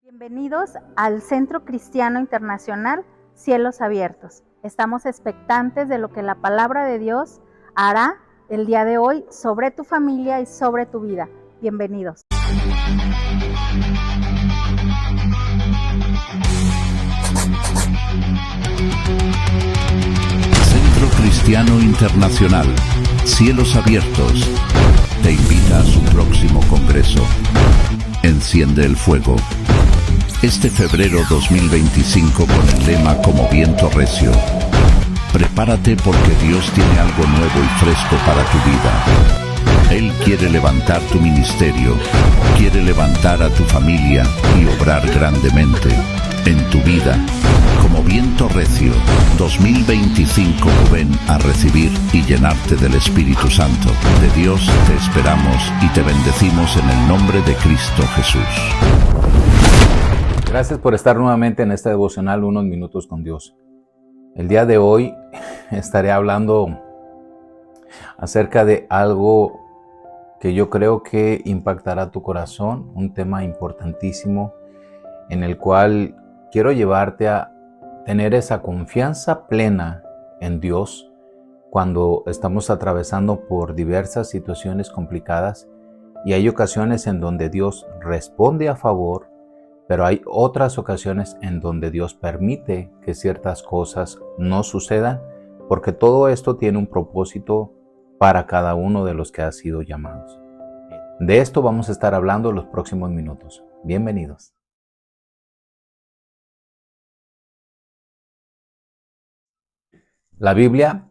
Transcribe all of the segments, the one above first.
Bienvenidos al Centro Cristiano Internacional Cielos Abiertos. Estamos expectantes de lo que la palabra de Dios hará el día de hoy sobre tu familia y sobre tu vida. Bienvenidos. Centro Cristiano Internacional Cielos Abiertos te invita a su próximo congreso. Enciende el fuego. Este febrero 2025 con el lema Como viento recio. Prepárate porque Dios tiene algo nuevo y fresco para tu vida. Él quiere levantar tu ministerio, quiere levantar a tu familia y obrar grandemente en tu vida. Como viento recio, 2025 ven a recibir y llenarte del Espíritu Santo. De Dios te esperamos y te bendecimos en el nombre de Cristo Jesús. Gracias por estar nuevamente en este devocional Unos Minutos con Dios. El día de hoy estaré hablando acerca de algo que yo creo que impactará tu corazón, un tema importantísimo en el cual quiero llevarte a tener esa confianza plena en Dios cuando estamos atravesando por diversas situaciones complicadas y hay ocasiones en donde Dios responde a favor, pero hay otras ocasiones en donde Dios permite que ciertas cosas no sucedan porque todo esto tiene un propósito para cada uno de los que ha sido llamados. De esto vamos a estar hablando en los próximos minutos. Bienvenidos. La Biblia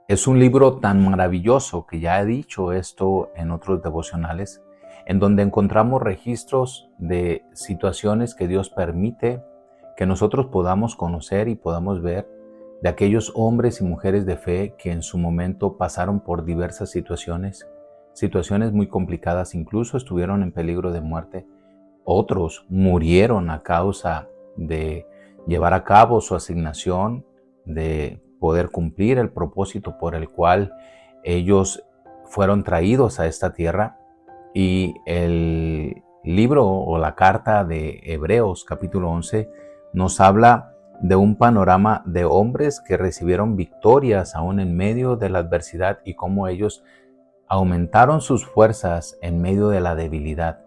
es un libro tan maravilloso que ya he dicho esto en otros devocionales, en donde encontramos registros de situaciones que Dios permite que nosotros podamos conocer y podamos ver de aquellos hombres y mujeres de fe que en su momento pasaron por diversas situaciones muy complicadas, incluso estuvieron en peligro de muerte. Otros murieron a causa de llevar a cabo su asignación, de poder cumplir el propósito por el cual ellos fueron traídos a esta tierra. Y el libro o la carta de Hebreos capítulo 11 nos habla de un panorama de hombres que recibieron victorias aún en medio de la adversidad y cómo ellos aumentaron sus fuerzas en medio de la debilidad.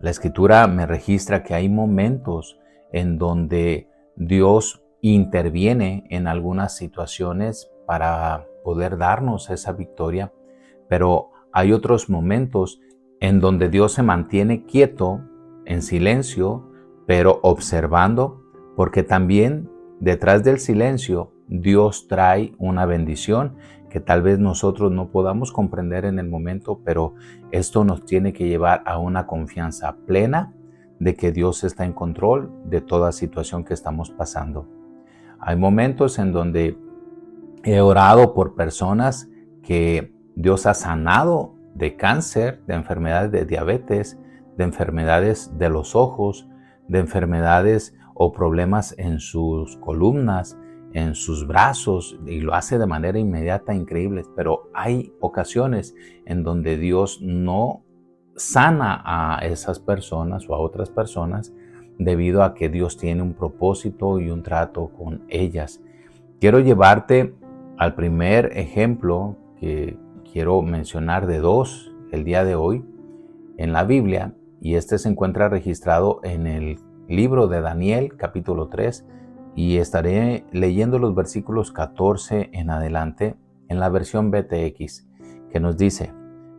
La Escritura me registra que hay momentos en donde Dios interviene en algunas situaciones para poder darnos esa victoria, pero hay otros momentos en donde Dios se mantiene quieto, en silencio, pero observando, porque también detrás del silencio Dios trae una bendición que tal vez nosotros no podamos comprender en el momento, pero esto nos tiene que llevar a una confianza plena de que Dios está en control de toda situación que estamos pasando. Hay momentos en donde he orado por personas que Dios ha sanado de cáncer, de enfermedades de diabetes, de enfermedades de los ojos, de enfermedades o problemas en sus columnas, en sus brazos, y lo hace de manera inmediata, increíble. Pero hay ocasiones en donde Dios no sana a esas personas o a otras personas debido a que Dios tiene un propósito y un trato con ellas. Quiero llevarte al primer ejemplo que quiero mencionar de dos el día de hoy en la Biblia, y este se encuentra registrado en el libro de Daniel capítulo 3 y estaré leyendo los versículos 14 en adelante en la versión BTX, que nos dice: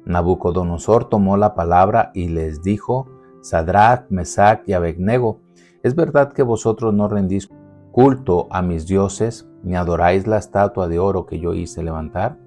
Nabucodonosor tomó la palabra y les dijo: Sadrach, Mesach y Abednego, ¿es verdad que vosotros no rendís culto a mis dioses, ni adoráis la estatua de oro que yo hice levantar?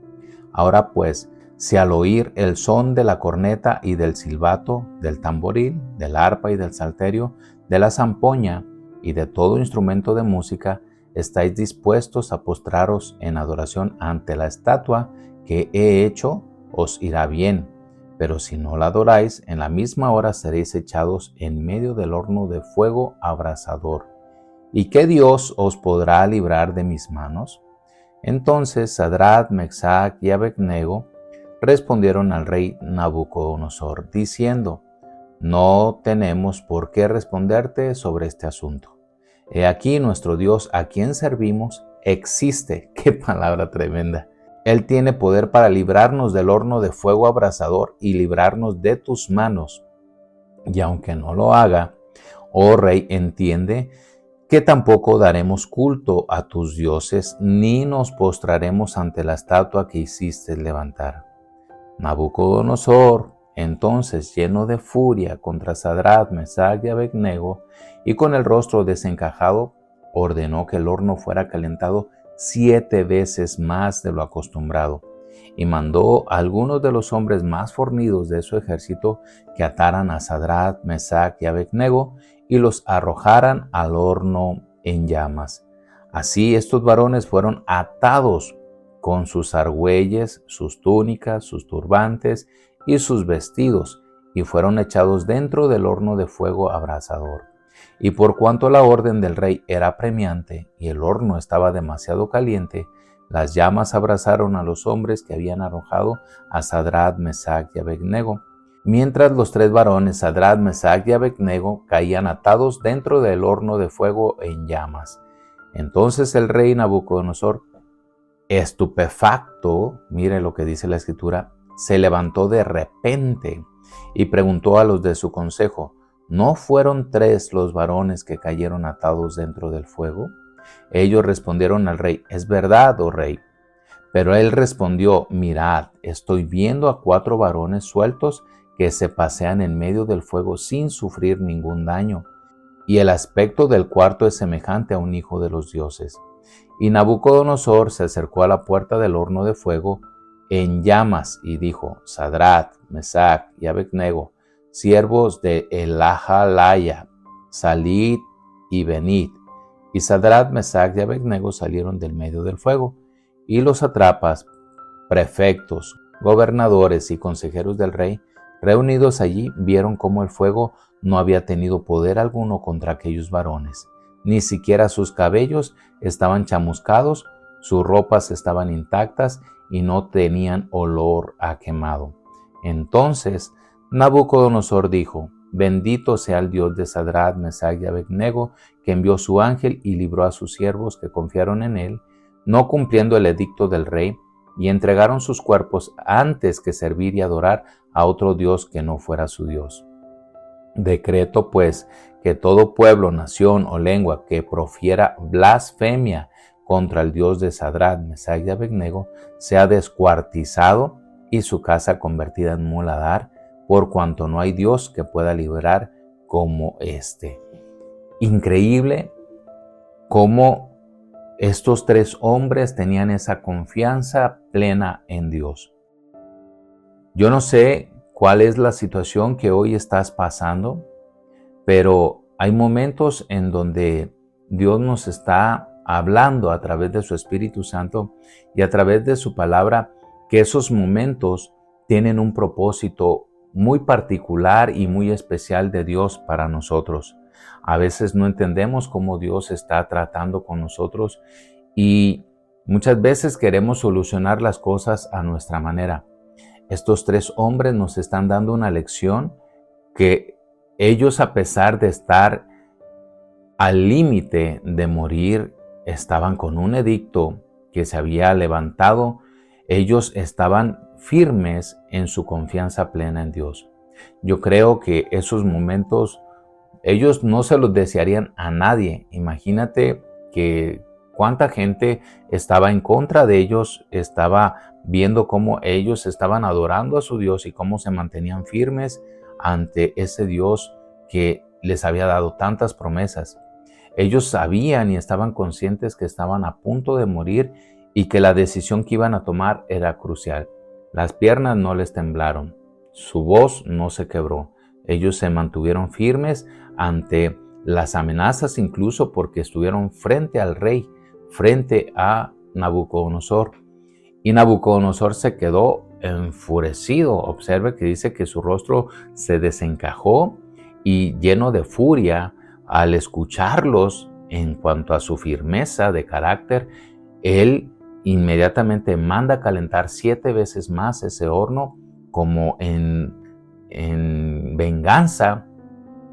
Ahora pues, si al oír el son de la corneta y del silbato, del tamboril, del arpa y del salterio, de la zampoña y de todo instrumento de música, estáis dispuestos a postraros en adoración ante la estatua que he hecho, os irá bien. Pero si no la adoráis, en la misma hora seréis echados en medio del horno de fuego abrasador. ¿Y qué Dios os podrá librar de mis manos? Entonces Sadrach, Mesach y Abednego respondieron al rey Nabucodonosor, diciendo: no tenemos por qué responderte sobre este asunto. He aquí nuestro Dios, a quien servimos, existe. ¡Qué palabra tremenda! Él tiene poder para librarnos del horno de fuego abrasador y librarnos de tus manos. Y aunque no lo haga, oh Rey, entiende que tampoco daremos culto a tus dioses, ni nos postraremos ante la estatua que hiciste levantar. Nabucodonosor, entonces, lleno de furia contra Sadrach, Mesach y Abednego, y con el rostro desencajado, ordenó que el horno fuera calentado 7 veces más de lo acostumbrado, y mandó a algunos de los hombres más fornidos de su ejército que ataran a Sadrach, Mesach y Abednego y los arrojaran al horno en llamas. Así estos varones fueron atados con sus argüelles, sus túnicas, sus turbantes y sus vestidos, y fueron echados dentro del horno de fuego abrasador. Y por cuanto la orden del rey era apremiante y el horno estaba demasiado caliente, las llamas abrasaron a los hombres que habían arrojado a Sadrach, Mesach y Abednego, mientras los 3 varones, Sadrach, Mesach y Abednego, caían atados dentro del horno de fuego en llamas. Entonces el rey Nabucodonosor, estupefacto, mire lo que dice la escritura, se levantó de repente y preguntó a los de su consejo, ¿no fueron 3 los varones que cayeron atados dentro del fuego? Ellos respondieron al rey, es verdad, oh rey. Pero él respondió, mirad, estoy viendo a 4 varones sueltos que se pasean en medio del fuego sin sufrir ningún daño, y el aspecto del cuarto es semejante a un hijo de los dioses. Y Nabucodonosor se acercó a la puerta del horno de fuego en llamas y dijo, Sadrach, Mesach y Abednego, siervos de Elajalaya, salid y venid. Y Sadrach, Mesach y Abednego salieron del medio del fuego, y los sátrapas, prefectos, gobernadores y consejeros del rey, reunidos allí, vieron cómo el fuego no había tenido poder alguno contra aquellos varones, ni siquiera sus cabellos estaban chamuscados, sus ropas estaban intactas y no tenían olor a quemado. Entonces Nabucodonosor dijo, bendito sea el Dios de Sadrach, Mesach y Abednego, que envió su ángel y libró a sus siervos que confiaron en él, no cumpliendo el edicto del rey, y entregaron sus cuerpos antes que servir y adorar a otro Dios que no fuera su Dios. Decreto, pues, que todo pueblo, nación o lengua que profiera blasfemia contra el Dios de Sadrach, Mesach y Abednego sea descuartizado y su casa convertida en muladar, por cuanto no hay Dios que pueda librar como este. Increíble cómo estos 3 hombres tenían esa confianza plena en Dios. Yo no sé cuál es la situación que hoy estás pasando, pero hay momentos en donde Dios nos está hablando a través de su Espíritu Santo y a través de su palabra, que esos momentos tienen un propósito muy particular y muy especial de Dios para nosotros. A veces no entendemos cómo Dios está tratando con nosotros y muchas veces queremos solucionar las cosas a nuestra manera. Estos 3 hombres nos están dando una lección que ellos, a pesar de estar al límite de morir, estaban con un edicto que se había levantado. Ellos estaban firmes en su confianza plena en Dios. Yo creo que esos momentos ellos no se los desearían a nadie. Imagínate que cuánta gente estaba en contra de ellos, estaba viendo cómo ellos estaban adorando a su Dios y cómo se mantenían firmes ante ese Dios que les había dado tantas promesas. Ellos sabían y estaban conscientes que estaban a punto de morir y que la decisión que iban a tomar era crucial. Las piernas no les temblaron, su voz no se quebró. Ellos se mantuvieron firmes ante las amenazas, incluso porque estuvieron frente al rey, frente a Nabucodonosor. Y Nabucodonosor se quedó enfurecido. Observe que dice que su rostro se desencajó y lleno de furia al escucharlos en cuanto a su firmeza de carácter. Él inmediatamente manda calentar 7 veces más ese horno, como en en venganza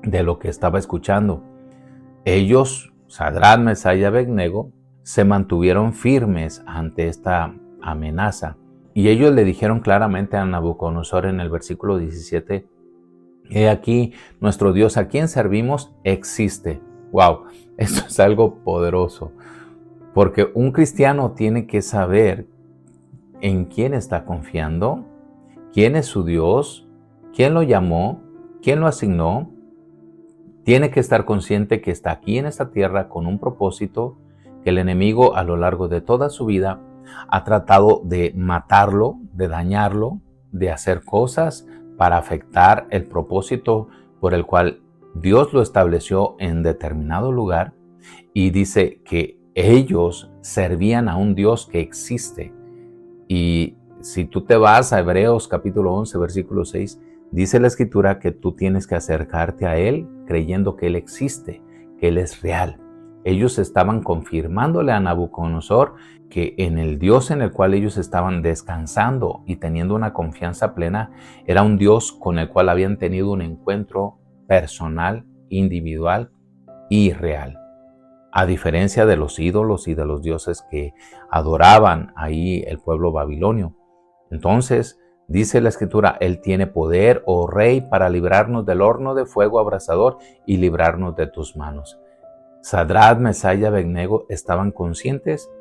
de lo que estaba escuchando. Ellos, Sadrach, Mesach y Abednego, se mantuvieron firmes ante esta amenaza. Y ellos le dijeron claramente a Nabucodonosor en el versículo 17, he aquí, nuestro Dios a quien servimos existe. ¡Wow! Esto es algo poderoso, porque un cristiano tiene que saber en quién está confiando, quién es su Dios, quién lo llamó, quién lo asignó. Tiene que estar consciente que está aquí en esta tierra con un propósito, que el enemigo a lo largo de toda su vida ha tratado de matarlo, de dañarlo, de hacer cosas para afectar el propósito por el cual Dios lo estableció en determinado lugar. Y dice que ellos servían a un Dios que existe. Y si tú te vas a Hebreos capítulo 11, versículo 6, dice la Escritura que tú tienes que acercarte a Él creyendo que Él existe, que Él es real. Ellos estaban confirmándole a Nabucodonosor que en el Dios en el cual ellos estaban descansando y teniendo una confianza plena, era un Dios con el cual habían tenido un encuentro personal, individual y real. A diferencia de los ídolos y de los dioses que adoraban ahí el pueblo babilonio. Entonces, dice la Escritura, Él tiene poder, oh Rey, para librarnos del horno de fuego abrasador y librarnos de tus manos. Sadrach, Mesach y Abednego estaban conscientes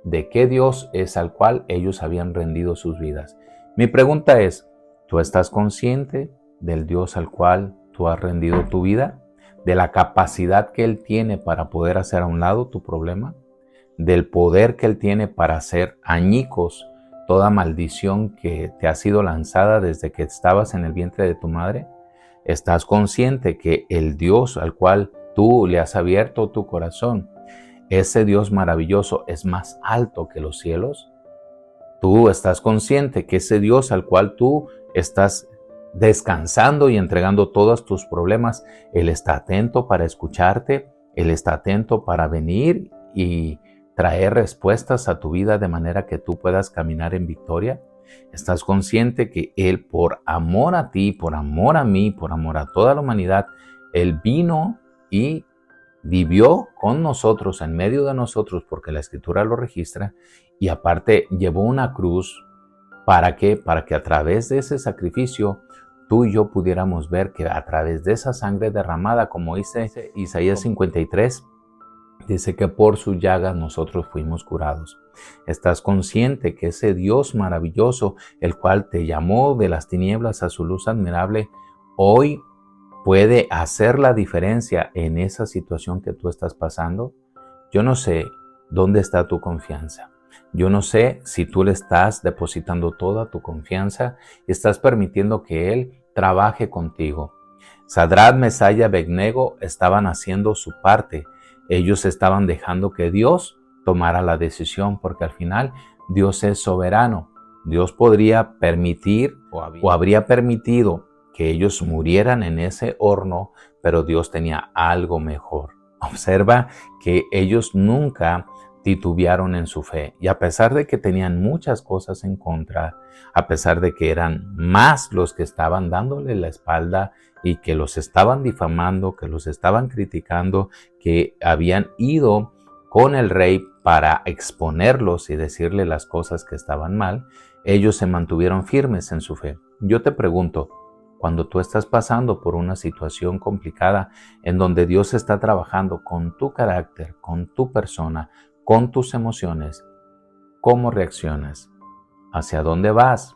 de qué Dios es al cual ellos habían rendido sus vidas. Mi pregunta es, ¿tú estás consciente del Dios al cual tú has rendido tu vida? ¿De la capacidad que Él tiene para poder hacer a un lado tu problema? ¿Del poder que Él tiene para hacer añicos toda maldición que te ha sido lanzada desde que estabas en el vientre de tu madre? ¿Estás consciente que el Dios al cual tú le has abierto tu corazón, ese Dios maravilloso, es más alto que los cielos? ¿Tú estás consciente que ese Dios al cual tú estás descansando y entregando todos tus problemas, Él está atento para escucharte, Él está atento para venir y traer respuestas a tu vida de manera que tú puedas caminar en victoria? ¿Estás consciente que Él, por amor a ti, por amor a mí, por amor a toda la humanidad, Él vino y vivió con nosotros, en medio de nosotros, porque la Escritura lo registra, y aparte llevó una cruz? ¿Para qué? Para que a través de ese sacrificio tú y yo pudiéramos ver que a través de esa sangre derramada, como dice Isaías 53, dice que por sus llagas nosotros fuimos curados. ¿Estás consciente que ese Dios maravilloso, el cual te llamó de las tinieblas a su luz admirable, hoy puede hacer la diferencia en esa situación que tú estás pasando? Yo no sé dónde está tu confianza. Yo no sé si tú le estás depositando toda tu confianza y estás permitiendo que Él trabaje contigo. Sadrach, Mesach y Abednego estaban haciendo su parte. Ellos estaban dejando que Dios tomara la decisión, porque al final Dios es soberano. Dios podría permitir o habría permitido que ellos murieran en ese horno, pero Dios tenía algo mejor. Observa que ellos nunca titubearon en su fe, y a pesar de que tenían muchas cosas en contra, a pesar de que eran más los que estaban dándole la espalda y que los estaban difamando, que los estaban criticando, que habían ido con el rey para exponerlos y decirle las cosas que estaban mal, ellos se mantuvieron firmes en su fe. Yo te pregunto, cuando tú estás pasando por una situación complicada en donde Dios está trabajando con tu carácter, con tu persona, con tus emociones, ¿cómo reaccionas? ¿Hacia dónde vas?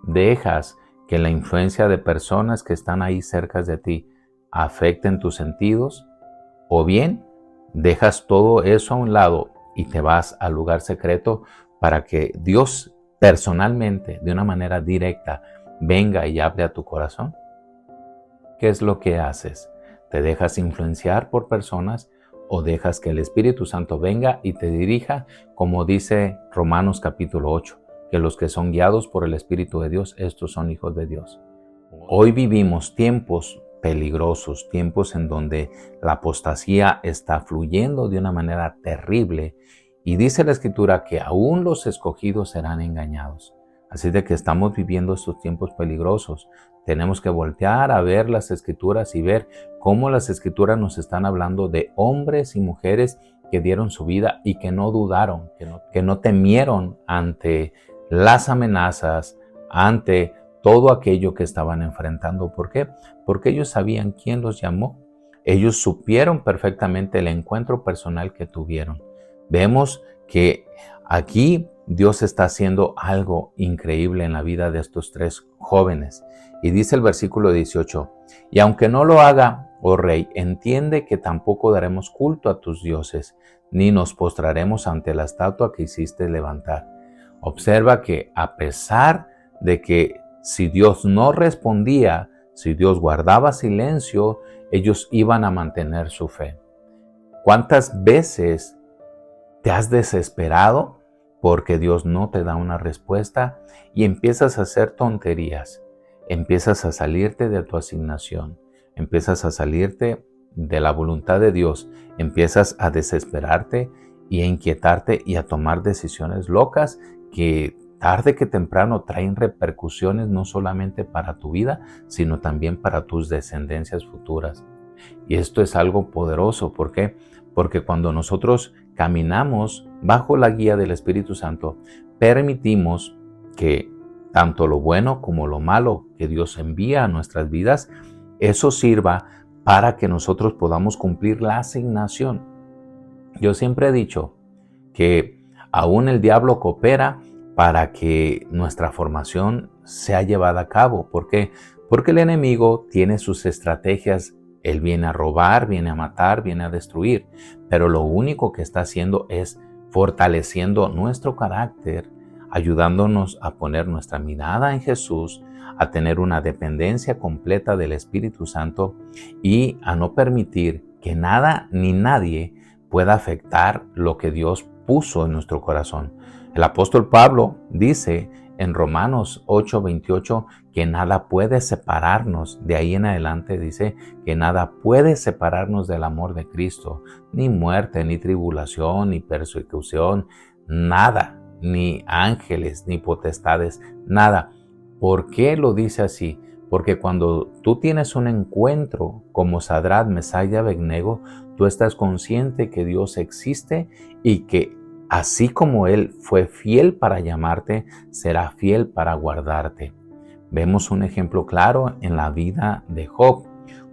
¿Dejas que la influencia de personas que están ahí cerca de ti afecten tus sentidos? ¿O bien dejas todo eso a un lado y te vas al lugar secreto para que Dios personalmente, de una manera directa, venga y hable a tu corazón? ¿Qué es lo que haces? ¿Te dejas influenciar por personas o dejas que el Espíritu Santo venga y te dirija, como dice Romanos capítulo 8, que los que son guiados por el Espíritu de Dios, estos son hijos de Dios? Hoy vivimos tiempos peligrosos, tiempos en donde la apostasía está fluyendo de una manera terrible, y dice la Escritura que aún los escogidos serán engañados. Así de que estamos viviendo estos tiempos peligrosos. Tenemos que voltear a ver las Escrituras y ver cómo las Escrituras nos están hablando de hombres y mujeres que dieron su vida y que no dudaron, que no temieron ante las amenazas, ante todo aquello que estaban enfrentando. ¿Por qué? Porque ellos sabían quién los llamó. Ellos supieron perfectamente el encuentro personal que tuvieron. Vemos que aquí Dios está haciendo algo increíble en la vida de estos tres jóvenes. Y dice el versículo 18, y aunque no lo haga, oh rey, entiende que tampoco daremos culto a tus dioses, ni nos postraremos ante la estatua que hiciste levantar. Observa que a pesar de que si Dios no respondía, si Dios guardaba silencio, ellos iban a mantener su fe. ¿Cuántas veces te has desesperado porque Dios no te da una respuesta y empiezas a hacer tonterías? Empiezas a salirte de tu asignación, empiezas a salirte de la voluntad de Dios, empiezas a desesperarte y a inquietarte y a tomar decisiones locas que tarde que temprano traen repercusiones no solamente para tu vida, sino también para tus descendencias futuras. Y esto es algo poderoso. ¿Por qué? Porque cuando nosotros caminamos bajo la guía del Espíritu Santo, permitimos que tanto lo bueno como lo malo que Dios envía a nuestras vidas, eso sirva para que nosotros podamos cumplir la asignación. Yo siempre he dicho que aún el diablo coopera para que nuestra formación sea llevada a cabo. ¿Por qué? Porque el enemigo tiene sus estrategias. Él viene a robar, viene a matar, viene a destruir, pero lo único que está haciendo es fortaleciendo nuestro carácter, ayudándonos a poner nuestra mirada en Jesús, a tener una dependencia completa del Espíritu Santo y a no permitir que nada ni nadie pueda afectar lo que Dios puso en nuestro corazón. El apóstol Pablo dice en Romanos 8:28 que nada puede separarnos. De ahí en adelante dice que nada puede separarnos del amor de Cristo. Ni muerte, ni tribulación, ni persecución, nada. Ni ángeles, ni potestades, nada. ¿Por qué lo dice así? Porque cuando tú tienes un encuentro como Sadrach, Mesach y Abednego, tú estás consciente que Dios existe y que así como Él fue fiel para llamarte, será fiel para guardarte. Vemos un ejemplo claro en la vida de Job.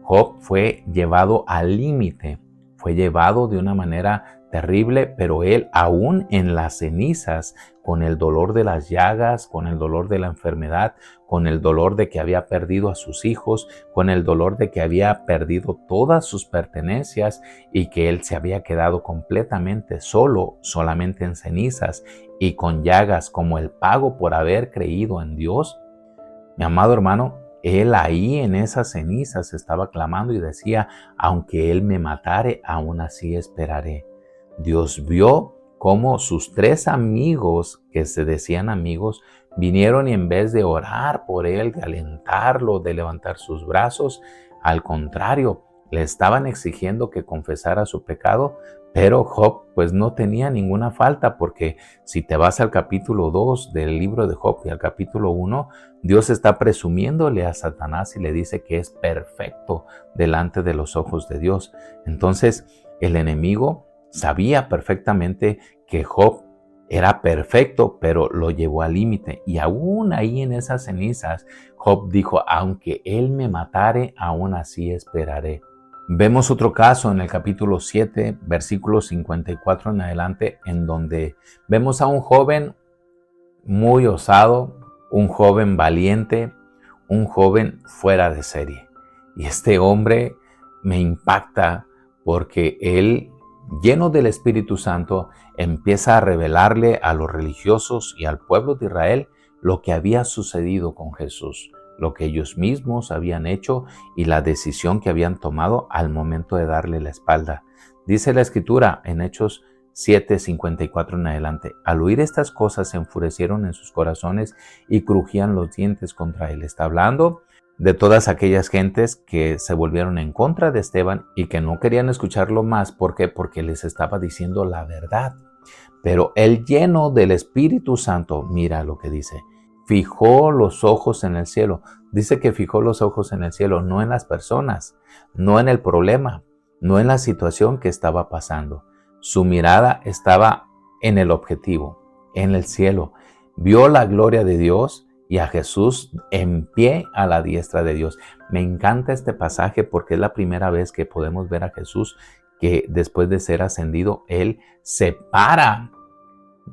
Job fue llevado al límite, fue llevado de una manera terrible, pero él aún en las cenizas, con el dolor de las llagas, con el dolor de la enfermedad, con el dolor de que había perdido a sus hijos, con el dolor de que había perdido todas sus pertenencias y que él se había quedado completamente solo, solamente en cenizas y con llagas como el pago por haber creído en Dios. Mi amado hermano, él ahí en esas cenizas estaba clamando y decía, aunque él me matare, aún así esperaré. Dios vio cómo sus tres amigos, que se decían amigos, vinieron y en vez de orar por él, de alentarlo, de levantar sus brazos, al contrario, le estaban exigiendo que confesara su pecado, pero Job pues no tenía ninguna falta, porque si te vas al capítulo 2 del libro de Job y al capítulo 1, Dios está presumiéndole a Satanás y le dice que es perfecto delante de los ojos de Dios. Entonces el enemigo sabía perfectamente que Job era perfecto, pero lo llevó al límite. Y aún ahí en esas cenizas, Job dijo, aunque él me matare, aún así esperaré. Vemos otro caso en el capítulo 7, versículos 54 en adelante, en donde vemos a un joven muy osado, un joven valiente, un joven fuera de serie. Y este hombre me impacta porque él, lleno del Espíritu Santo, empieza a revelarle a los religiosos y al pueblo de Israel lo que había sucedido con Jesús, lo que ellos mismos habían hecho y la decisión que habían tomado al momento de darle la espalda. Dice la Escritura en Hechos 7:54 en adelante, al oír estas cosas se enfurecieron en sus corazones y crujían los dientes contra él. Está hablando de todas aquellas gentes que se volvieron en contra de Esteban y que no querían escucharlo más. ¿Por qué? Porque les estaba diciendo la verdad. Pero él, lleno del Espíritu Santo, mira lo que dice, fijó los ojos en el cielo. Dice que fijó los ojos en el cielo, no en las personas, no en el problema, no en la situación que estaba pasando. Su mirada estaba en el objetivo, en el cielo. Vio la gloria de Dios y a Jesús en pie a la diestra de Dios. Me encanta este pasaje porque es la primera vez que podemos ver a Jesús que después de ser ascendido, Él se para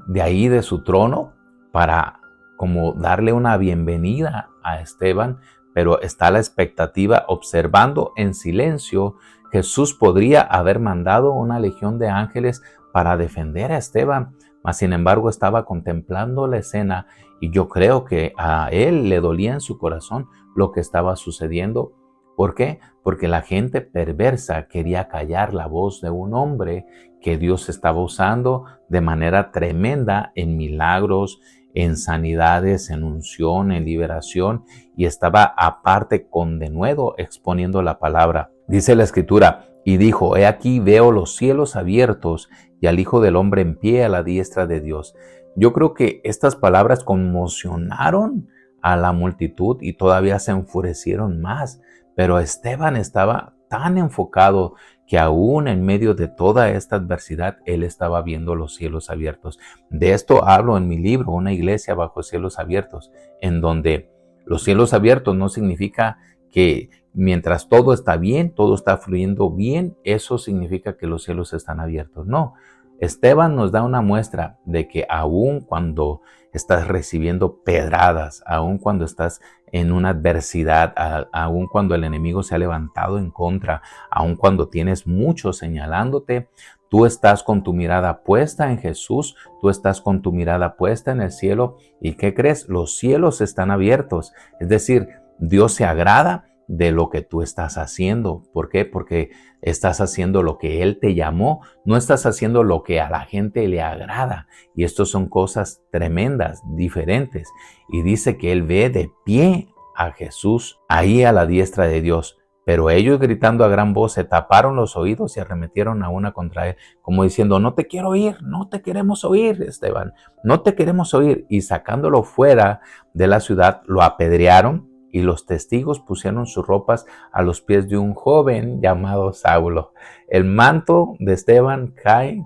de ahí de su trono para como darle una bienvenida a Esteban, pero está a la expectativa observando en silencio. Jesús podría haber mandado una legión de ángeles para defender a Esteban, mas sin embargo estaba contemplando la escena y yo creo que a él le dolía en su corazón lo que estaba sucediendo. ¿Por qué? Porque la gente perversa quería callar la voz de un hombre que Dios estaba usando de manera tremenda en milagros, en sanidades, en unción, en liberación, y estaba aparte con denuedo exponiendo la palabra. Dice la Escritura, y dijo, he aquí veo los cielos abiertos y al Hijo del Hombre en pie a la diestra de Dios. Yo creo que estas palabras conmocionaron a la multitud y todavía se enfurecieron más. Pero Esteban estaba tan enfocado que aún en medio de toda esta adversidad, él estaba viendo los cielos abiertos. De esto hablo en mi libro, Una iglesia bajo cielos abiertos, en donde los cielos abiertos no significa que mientras todo está bien, todo está fluyendo bien, eso significa que los cielos están abiertos. No, Esteban nos da una muestra de que aún cuando estás recibiendo pedradas, aún cuando estás en una adversidad, aún cuando el enemigo se ha levantado en contra, aún cuando tienes muchos señalándote, tú estás con tu mirada puesta en Jesús, tú estás con tu mirada puesta en el cielo. ¿Y qué crees? Los cielos están abiertos. Es decir, Dios se agrada de lo que tú estás haciendo. ¿Por qué? Porque estás haciendo lo que Él te llamó, no estás haciendo lo que a la gente le agrada. Y estas son cosas tremendas, diferentes. Y dice que Él ve de pie a Jesús ahí a la diestra de Dios. Pero ellos gritando a gran voz se taparon los oídos y arremetieron a una contra él, como diciendo, no te quiero oír, no te queremos oír, Esteban, no te queremos oír. Y sacándolo fuera de la ciudad, lo apedrearon. Y los testigos pusieron sus ropas a los pies de un joven llamado Saulo. El manto de Esteban cae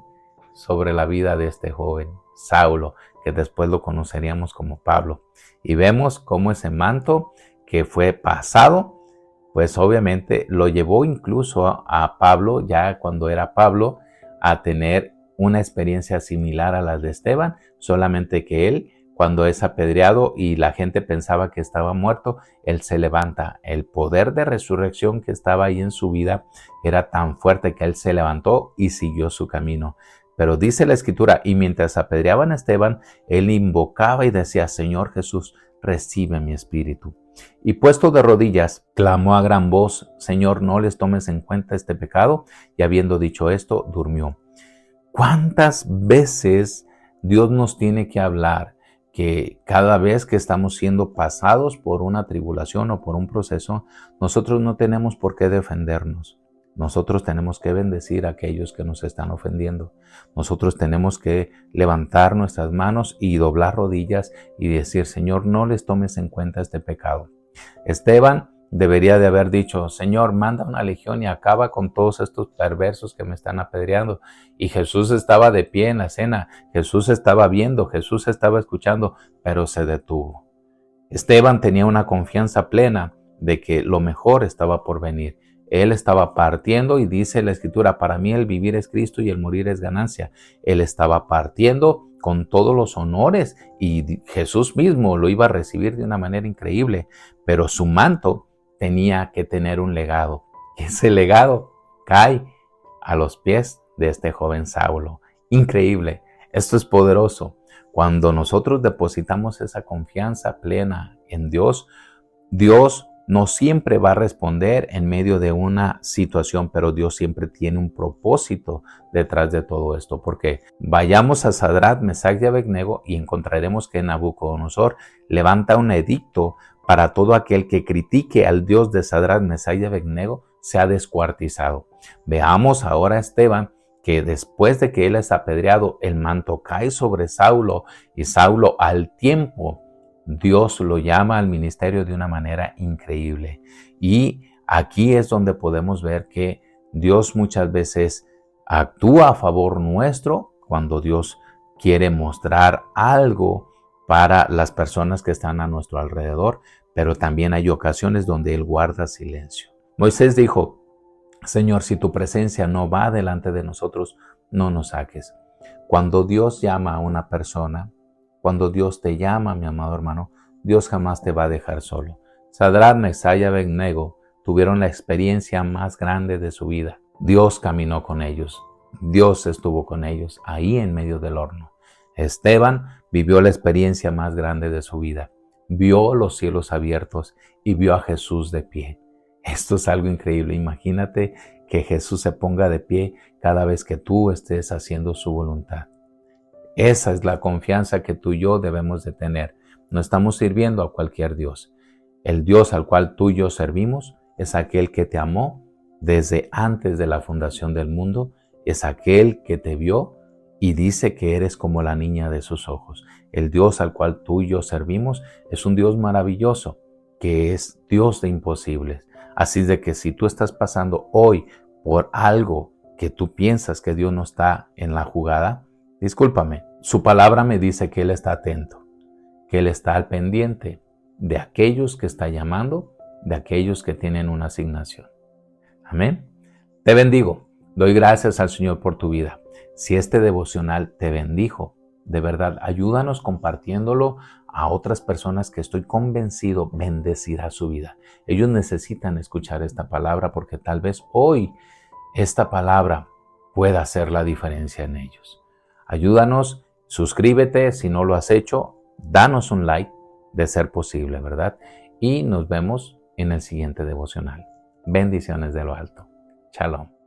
sobre la vida de este joven, Saulo, que después lo conoceríamos como Pablo. Y vemos cómo ese manto que fue pasado, pues obviamente lo llevó incluso a Pablo, ya cuando era Pablo, a tener una experiencia similar a la de Esteban, solamente que él, cuando es apedreado y la gente pensaba que estaba muerto, él se levanta. El poder de resurrección que estaba ahí en su vida era tan fuerte que él se levantó y siguió su camino. Pero dice la Escritura, y mientras apedreaban a Esteban, él invocaba y decía, Señor Jesús, recibe mi espíritu. Y puesto de rodillas, clamó a gran voz, Señor, no les tomes en cuenta este pecado. Y habiendo dicho esto, durmió. ¿Cuántas veces Dios nos tiene que hablar? Que cada vez que estamos siendo pasados por una tribulación o por un proceso, nosotros no tenemos por qué defendernos. Nosotros tenemos que bendecir a aquellos que nos están ofendiendo. Nosotros tenemos que levantar nuestras manos y doblar rodillas y decir, Señor, no les tomes en cuenta este pecado. Esteban debería de haber dicho, Señor, manda una legión y acaba con todos estos perversos que me están apedreando. Y Jesús estaba de pie en la cena, Jesús estaba viendo, Jesús estaba escuchando, pero se detuvo. Esteban tenía una confianza plena de que lo mejor estaba por venir. Él estaba partiendo y dice la Escritura, para mí el vivir es Cristo y el morir es ganancia. Él estaba partiendo con todos los honores y Jesús mismo lo iba a recibir de una manera increíble, pero su manto tenía que tener un legado. Ese legado cae a los pies de este joven Saulo. Increíble. Esto es poderoso. Cuando nosotros depositamos esa confianza plena en Dios, Dios no siempre va a responder en medio de una situación, pero Dios siempre tiene un propósito detrás de todo esto. Porque vayamos a Sadrach, Mesach y Abednego y encontraremos que Nabucodonosor levanta un edicto para todo aquel que critique al Dios de Sadrach, Mesach y Abednego sea descuartizado. Veamos ahora a Esteban, que después de que él es apedreado, el manto cae sobre Saulo y Saulo al tiempo Dios lo llama al ministerio de una manera increíble. Y aquí es donde podemos ver que Dios muchas veces actúa a favor nuestro cuando Dios quiere mostrar algo para las personas que están a nuestro alrededor, pero también hay ocasiones donde Él guarda silencio. Moisés dijo: Señor, si tu presencia no va delante de nosotros, no nos saques. Cuando Dios llama a una persona, cuando Dios te llama, mi amado hermano, Dios jamás te va a dejar solo. Sadrach, Mesach y Abednego tuvieron la experiencia más grande de su vida. Dios caminó con ellos. Dios estuvo con ellos ahí en medio del horno. Esteban vivió la experiencia más grande de su vida. Vio los cielos abiertos y vio a Jesús de pie. Esto es algo increíble. Imagínate que Jesús se ponga de pie cada vez que tú estés haciendo su voluntad. Esa es la confianza que tú y yo debemos de tener. No estamos sirviendo a cualquier Dios. El Dios al cual tú y yo servimos es aquel que te amó desde antes de la fundación del mundo. Es aquel que te vio y dice que eres como la niña de sus ojos. El Dios al cual tú y yo servimos es un Dios maravilloso, que es Dios de imposibles. Así de que si tú estás pasando hoy por algo que tú piensas que Dios no está en la jugada, discúlpame, su palabra me dice que Él está atento, que Él está al pendiente de aquellos que está llamando, de aquellos que tienen una asignación. Amén. Te bendigo. Doy gracias al Señor por tu vida. Si este devocional te bendijo, de verdad, ayúdanos compartiéndolo a otras personas que estoy convencido bendecirá su vida. Ellos necesitan escuchar esta palabra porque tal vez hoy esta palabra pueda hacer la diferencia en ellos. Ayúdanos, suscríbete si no lo has hecho, danos un like de ser posible, ¿verdad? Y nos vemos en el siguiente devocional. Bendiciones de lo alto. Shalom.